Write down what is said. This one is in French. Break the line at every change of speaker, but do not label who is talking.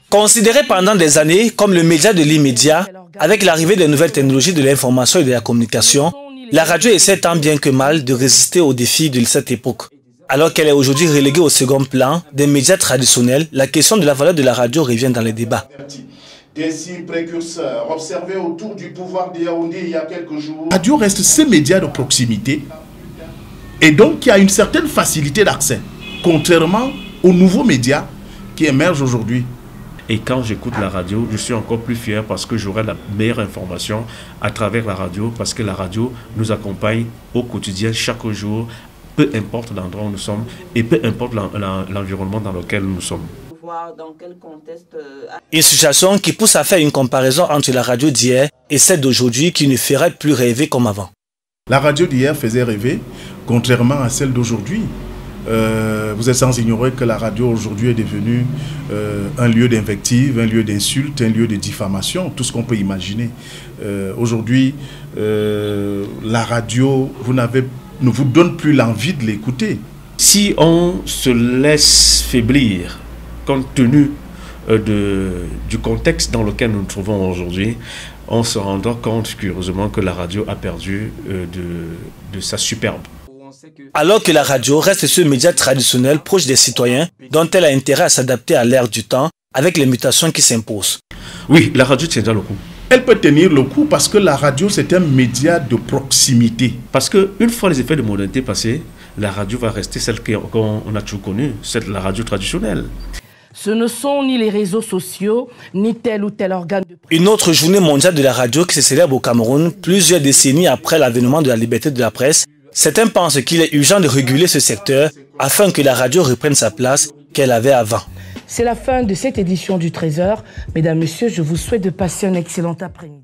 Considéré pendant des années comme le média de l'immédiat, avec l'arrivée des nouvelles technologies de l'information et de la communication, la radio essaie tant bien que mal de résister aux défis de cette époque. Alors qu'elle est aujourd'hui reléguée au second plan des médias traditionnels, la question de la valeur de la radio revient dans les débats.
Des signes précurseurs observés autour du pouvoir de Yaoundé il y a quelques jours.
La radio reste ce média de proximité et donc qui a une certaine facilité d'accès, contrairement aux nouveaux médias qui émergent aujourd'hui.
Et quand j'écoute la radio, je suis encore plus fier parce que j'aurai la meilleure information à travers la radio, parce que la radio nous accompagne au quotidien, chaque jour, peu importe l'endroit où nous sommes et peu importe l'environnement dans lequel nous sommes.
Une situation qui pousse à faire une comparaison entre la radio d'hier et celle d'aujourd'hui qui ne ferait plus rêver comme avant.
La radio d'hier faisait rêver, contrairement à celle d'aujourd'hui. Vous êtes sans ignorer que la radio aujourd'hui est devenue un lieu d'invective, un lieu d'insulte, un lieu de diffamation, tout ce qu'on peut imaginer. Aujourd'hui, la radio ne vous donne plus l'envie de l'écouter.
Si on se laisse faiblir, compte tenu du contexte dans lequel nous nous trouvons aujourd'hui, on se rendra compte curieusement que la radio a perdu de sa superbe.
Alors que la radio reste ce média traditionnel proche des citoyens dont elle a intérêt à s'adapter à l'ère du temps avec les mutations qui s'imposent.
Oui, la radio tiendra le coup.
Elle peut tenir le coup parce que la radio c'est un média de proximité.
Parce qu'une fois les effets de modernité passés, la radio va rester celle qu'on a toujours connue, la radio traditionnelle.
Ce ne sont ni les réseaux sociaux, ni tel ou tel organe de...
Une autre journée mondiale de la radio qui se célèbre au Cameroun, plusieurs décennies après l'avènement de la liberté de la presse. Certains pensent qu'il est urgent de réguler ce secteur afin que la radio reprenne sa place qu'elle avait avant.
C'est la fin de cette édition du Trésor. Mesdames, Messieurs, je vous souhaite de passer un excellent après-midi.